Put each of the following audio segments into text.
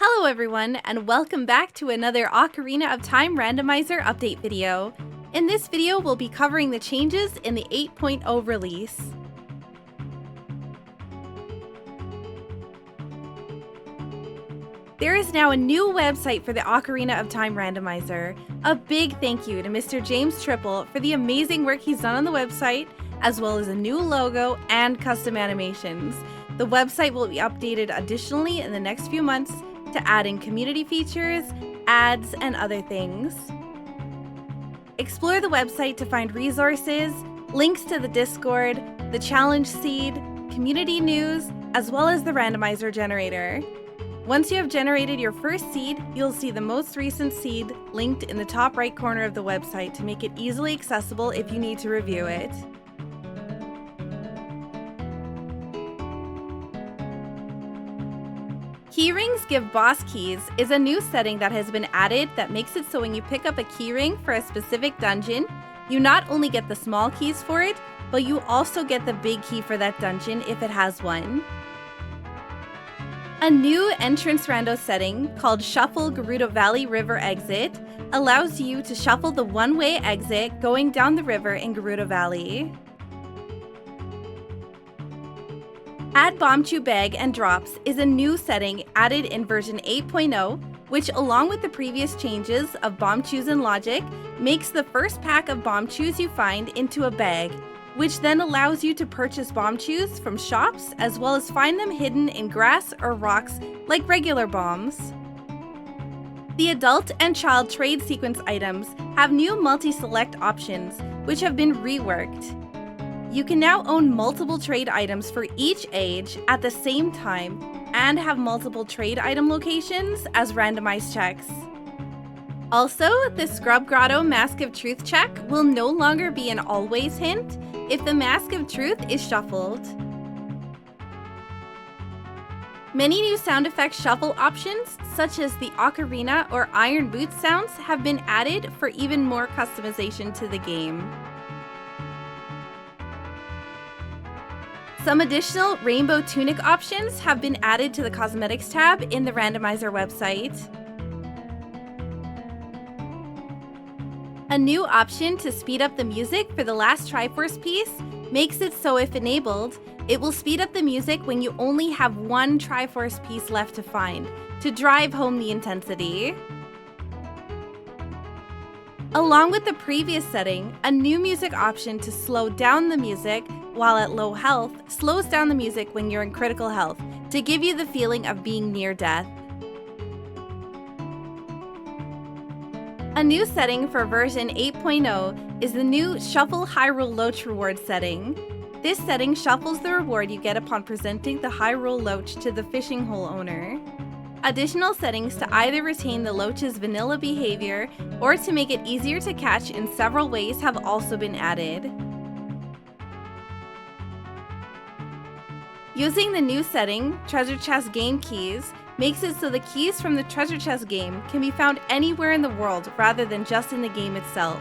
Hello everyone, and welcome back to another Ocarina of Time Randomizer update video. In this video, we'll be covering the changes in the 8.0 release. There is now a new website for the Ocarina of Time Randomizer. A big thank you to Mr. James Triple for the amazing work he's done on the website, as well as a new logo and custom animations. The website will be updated additionally in the next few months to add in community features, ads, and other things. Explore the website to find resources, links to the Discord, the challenge seed, community news, as well as the randomizer generator. Once you have generated your first seed, you'll see the most recent seed linked in the top right corner of the website to make it easily accessible if you need to review it. Keyrings give boss keys is a new setting that has been added that makes it so when you pick up a keyring for a specific dungeon, you not only get the small keys for it, but you also get the big key for that dungeon if it has one. A new entrance rando setting called Shuffle Gerudo Valley River Exit allows you to shuffle the one-way exit going down the river in Gerudo Valley. Add Bombchu Bag and Drops is a new setting added in version 8.0, which along with the previous changes of Bombchus and Logic, makes the first pack of Bombchus you find into a bag, which then allows you to purchase Bombchus from shops as well as find them hidden in grass or rocks like regular bombs. The adult and child trade sequence items have new multi-select options, which have been reworked. You can now own multiple trade items for each age at the same time and have multiple trade item locations as randomized checks. Also, the Scrub Grotto Mask of Truth check will no longer be an always hint if the Mask of Truth is shuffled. Many new sound effect shuffle options, such as the Ocarina or Iron Boots sounds, have been added for even more customization to the game. Some additional rainbow tunic options have been added to the Cosmetics tab in the randomizer website. A new option to speed up the music for the last Triforce piece makes it so if enabled, it will speed up the music when you only have one Triforce piece left to find, to drive home the intensity. Along with the previous setting, a new music option to slow down the music while at low health slows down the music when you're in critical health to give you the feeling of being near death. A new setting for version 8.0 is the new Shuffle Hyrule Loach reward setting. This setting shuffles the reward you get upon presenting the Hyrule Loach to the fishing hole owner. Additional settings to either retain the Loach's vanilla behavior or to make it easier to catch in several ways have also been added. Using the new setting, Treasure Chest Game Keys, makes it so the keys from the Treasure Chest game can be found anywhere in the world rather than just in the game itself,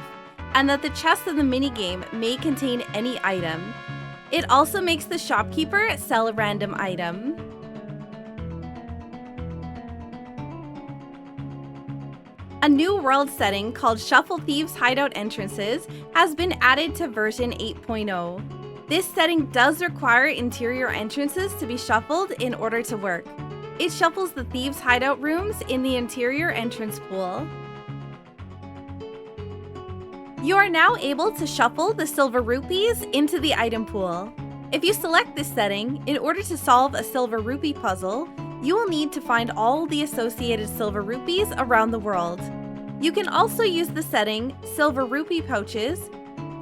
and that the chest of the minigame may contain any item. It also makes the shopkeeper sell a random item. A new world setting called Shuffle Thieves Hideout Entrances has been added to version 8.0. This setting does require interior entrances to be shuffled in order to work. It shuffles the thieves' hideout rooms in the interior entrance pool. You are now able to shuffle the silver rupees into the item pool. If you select this setting, in order to solve a silver rupee puzzle, you will need to find all the associated silver rupees around the world. You can also use the setting Silver Rupee Pouches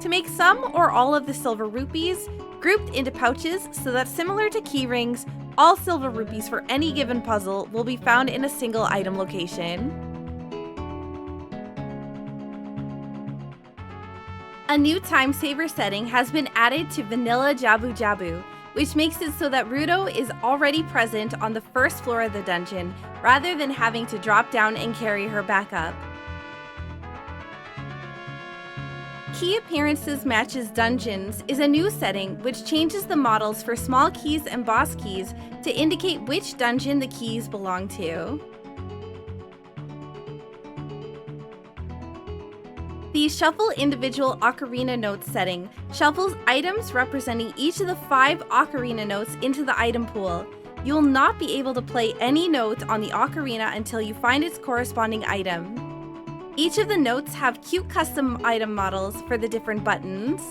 to make some or all of the silver rupees grouped into pouches so that similar to keyrings, all silver rupees for any given puzzle will be found in a single item location. A new time saver setting has been added to Vanilla Jabu Jabu, which makes it so that Ruto is already present on the first floor of the dungeon, rather than having to drop down and carry her back up. Key Appearances Matches Dungeons is a new setting which changes the models for small keys and boss keys to indicate which dungeon the keys belong to. The Shuffle Individual Ocarina Notes setting shuffles items representing each of the 5 ocarina notes into the item pool. You will not be able to play any note on the ocarina until you find its corresponding item. Each of the notes have cute custom item models for the different buttons.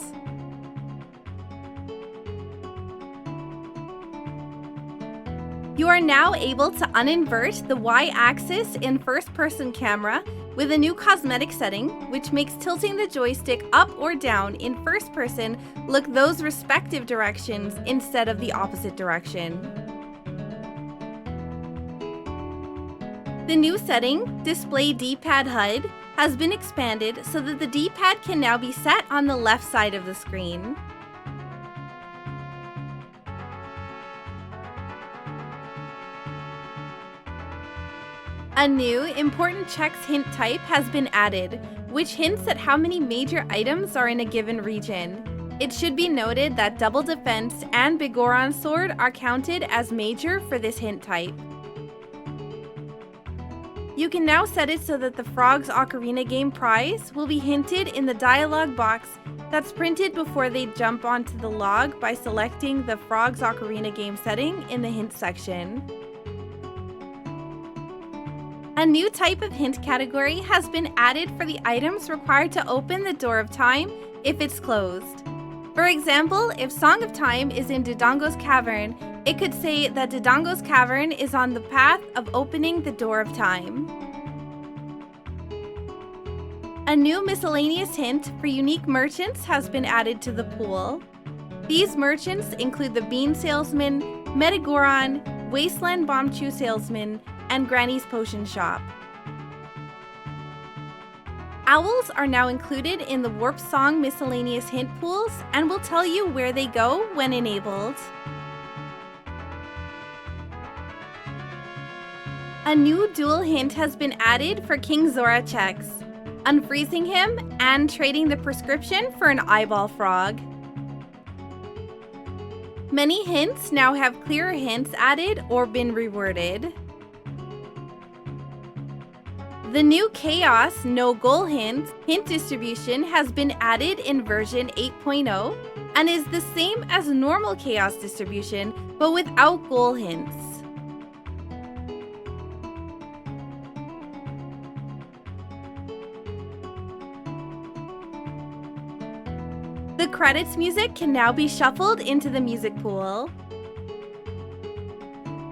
You are now able to uninvert the Y-axis in first-person camera with a new cosmetic setting, which makes tilting the joystick up or down in first person look those respective directions instead of the opposite direction. The new setting, Display D-Pad HUD, has been expanded so that the D-pad can now be set on the left side of the screen. A new Important Checks hint type has been added, which hints at how many major items are in a given region. It should be noted that Double Defense and Big Goron Sword are counted as major for this hint type. You can now set it so that the Frog's Ocarina Game prize will be hinted in the dialog box that's printed before they jump onto the log by selecting the Frog's Ocarina Game setting in the hint section. A new type of hint category has been added for the items required to open the Door of Time if it's closed. For example, if Song of Time is in Dodongo's Cavern, it could say that Dodongo's Cavern is on the path of opening the Door of Time. A new miscellaneous hint for unique merchants has been added to the pool. These merchants include the Bean Salesman, Metagoron, Wasteland Bombchu Salesman, and Granny's Potion Shop. Owls are now included in the Warp Song miscellaneous hint pools and will tell you where they go when enabled. A new dual hint has been added for King Zora checks, unfreezing him and trading the prescription for an eyeball frog. Many hints now have clearer hints added or been reworded. The new Chaos No Goal hint distribution has been added in version 8.0 and is the same as normal Chaos distribution but without goal hints. The credits music can now be shuffled into the music pool.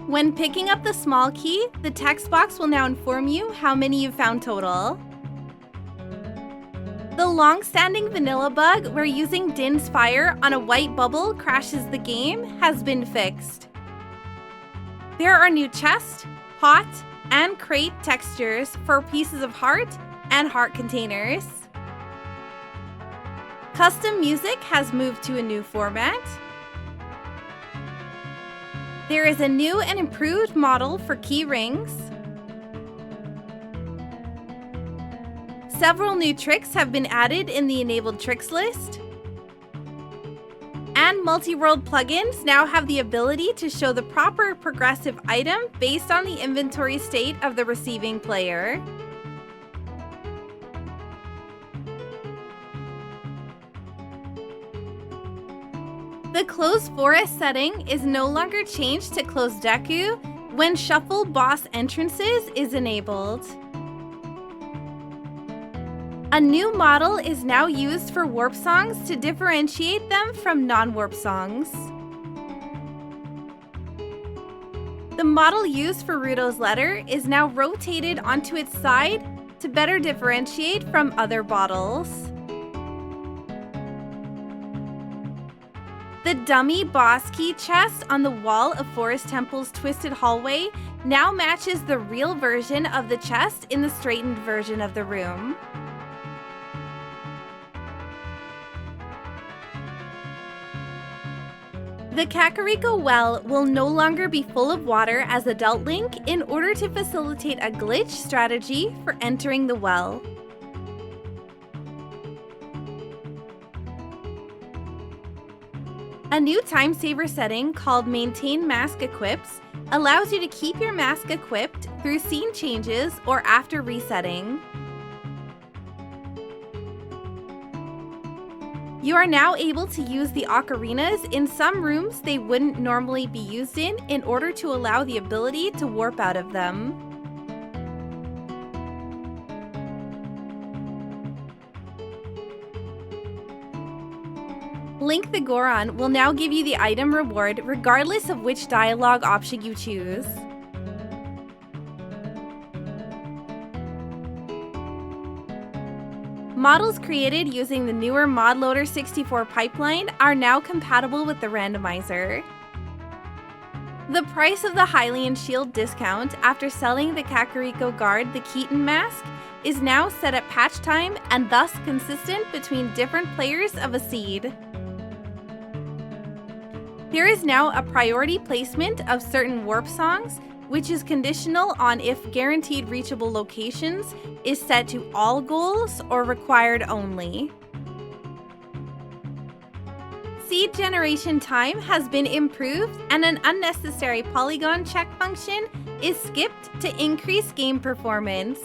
When picking up the small key, the text box will now inform you how many you've found total. The long-standing vanilla bug where using Din's fire on a white bubble crashes the game has been fixed. There are new chest, pot, and crate textures for pieces of heart and heart containers. Custom music has moved to a new format. There is a new and improved model for key rings. Several new tricks have been added in the enabled tricks list. And multi-world plugins now have the ability to show the proper progressive item based on the inventory state of the receiving player. The Closed Forest setting is no longer changed to Closed Deku when Shuffle Boss Entrances is enabled. A new model is now used for warp songs to differentiate them from non-warp songs. The model used for Ruto's letter is now rotated onto its side to better differentiate from other bottles. The dummy boss key chest on the wall of Forest Temple's twisted hallway now matches the real version of the chest in the straightened version of the room. The Kakariko Well will no longer be full of water as Adult Link in order to facilitate a glitch strategy for entering the well. A new time saver setting called Maintain Mask Equips allows you to keep your mask equipped through scene changes or after resetting. You are now able to use the ocarinas in some rooms they wouldn't normally be used in order to allow the ability to warp out of them. Link the Goron will now give you the item reward regardless of which dialogue option you choose. Models created using the newer ModLoader 64 pipeline are now compatible with the randomizer. The price of the Hylian Shield discount after selling the Kakariko Guard the Keaton mask is now set at patch time and thus consistent between different players of a seed. There is now a priority placement of certain warp songs, which is conditional on if guaranteed reachable locations is set to all goals or required only. Seed generation time has been improved and an unnecessary polygon check function is skipped to increase game performance.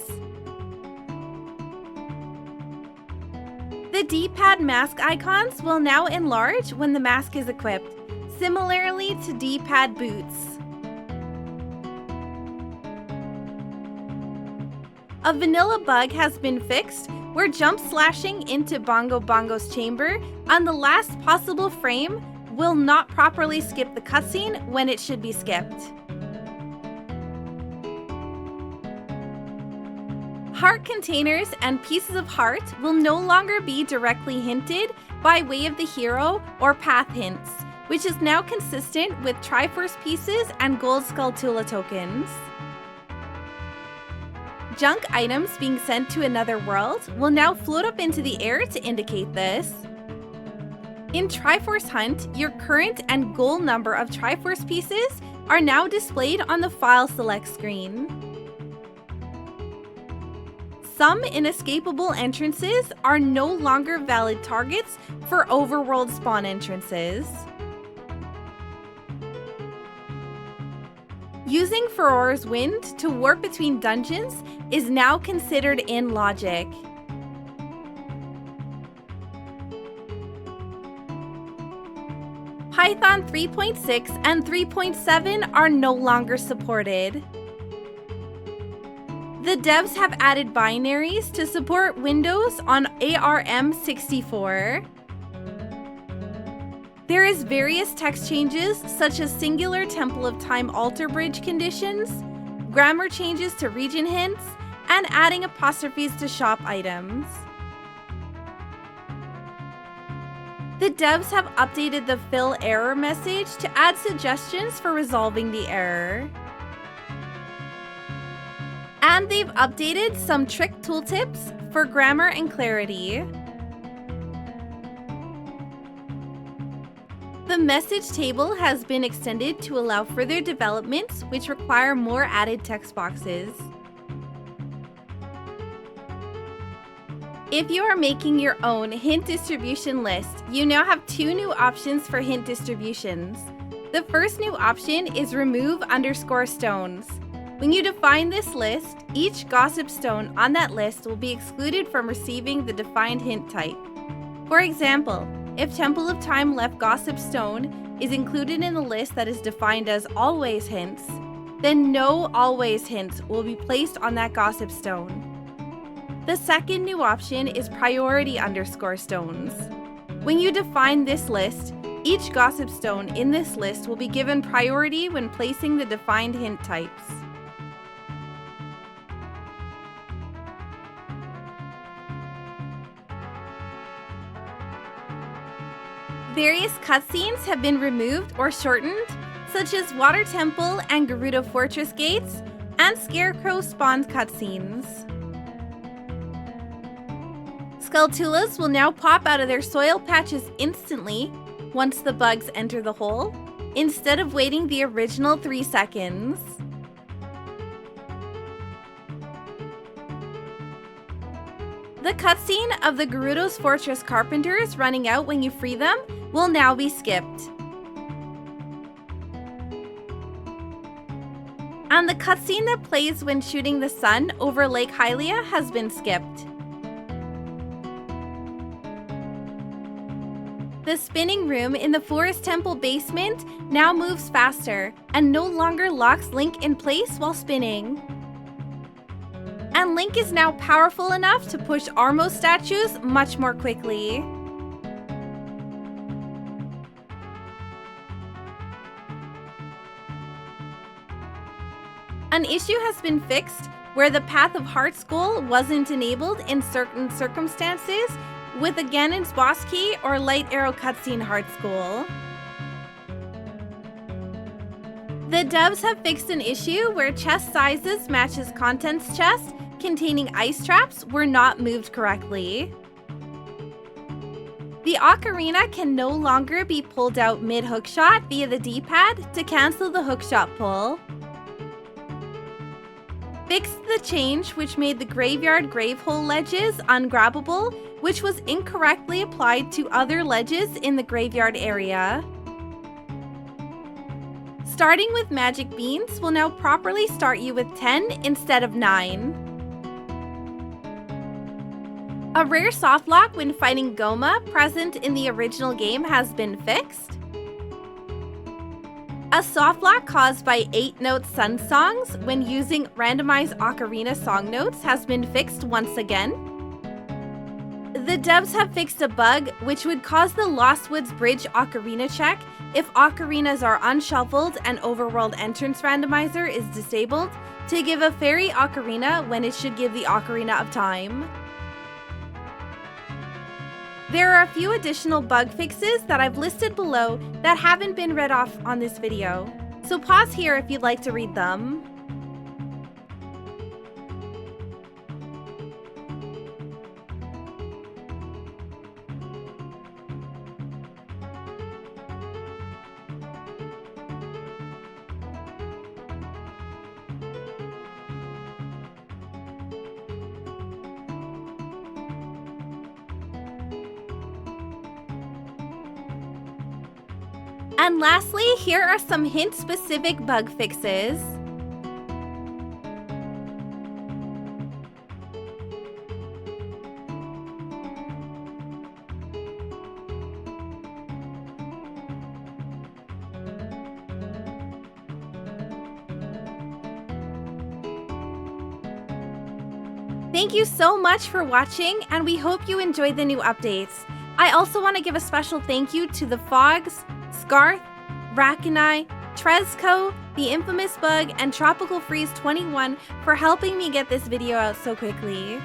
The D-pad mask icons will now enlarge when the mask is equipped, similarly to D-pad boots. A vanilla bug has been fixed where jump slashing into Bongo Bongo's chamber on the last possible frame will not properly skip the cutscene when it should be skipped. Heart containers and pieces of heart will no longer be directly hinted by way of the hero or path hints, which is now consistent with Triforce pieces and Gold Skulltula tokens. Junk items being sent to another world will now float up into the air to indicate this. In Triforce Hunt, your current and goal number of Triforce pieces are now displayed on the File Select screen. Some inescapable entrances are no longer valid targets for overworld spawn entrances. Using Furore's Wind to warp between dungeons is now considered in logic. Python 3.6 and 3.7 are no longer supported. The devs have added binaries to support Windows on ARM64. There is various text changes such as singular Temple of Time alter bridge conditions, grammar changes to region hints, and adding apostrophes to shop items. The devs have updated the fill error message to add suggestions for resolving the error. And they've updated some trick tooltips for grammar and clarity. The message table has been extended to allow further developments which require more added text boxes. If you are making your own hint distribution list, you now have two new options for hint distributions. The first new option is remove _ stones. When you define this list, each gossip stone on that list will be excluded from receiving the defined hint type. For example, if Temple of Time left gossip stone is included in the list that is defined as always hints, then no always hints will be placed on that gossip stone. The second new option is priority _ stones. When you define this list, each gossip stone in this list will be given priority when placing the defined hint types. Various cutscenes have been removed or shortened, such as Water Temple and Gerudo Fortress gates, and Scarecrow spawned cutscenes. Skulltulas will now pop out of their soil patches instantly once the bugs enter the hole, instead of waiting the original 3 seconds. The cutscene of the Gerudo's Fortress Carpenters running out when you free them will now be skipped. And the cutscene that plays when shooting the sun over Lake Hylia has been skipped. The spinning room in the Forest Temple basement now moves faster and no longer locks Link in place while spinning. And Link is now powerful enough to push Armo statues much more quickly. An issue has been fixed where the Path of Hearts goal wasn't enabled in certain circumstances with a Ganon's boss key or Light Arrow cutscene Hearts goal. The devs have fixed an issue where chest sizes matches contents chest containing ice traps were not moved correctly. The ocarina can no longer be pulled out mid-hookshot via the D-pad to cancel the hookshot pull. Fixed the change which made the graveyard gravehole ledges ungrabbable, which was incorrectly applied to other ledges in the graveyard area. Starting with magic beans will now properly start you with 10 instead of 9. A rare softlock when fighting Goma present in the original game has been fixed. A softlock caused by 8-note sun songs when using randomized ocarina song notes has been fixed once again. The devs have fixed a bug which would cause the Lost Woods Bridge ocarina check if ocarinas are unshuffled and Overworld Entrance Randomizer is disabled to give a fairy ocarina when it should give the Ocarina of Time. There are a few additional bug fixes that I've listed below that haven't been read off on this video, so pause here if you'd like to read them. And lastly, here are some hint-specific bug fixes. Thank you so much for watching, and we hope you enjoyed the new updates. I also want to give a special thank you to the Fogs, Scarth, Rakanai, Trezco, the Infamous Bug, and Tropical Freeze 21 for helping me get this video out so quickly.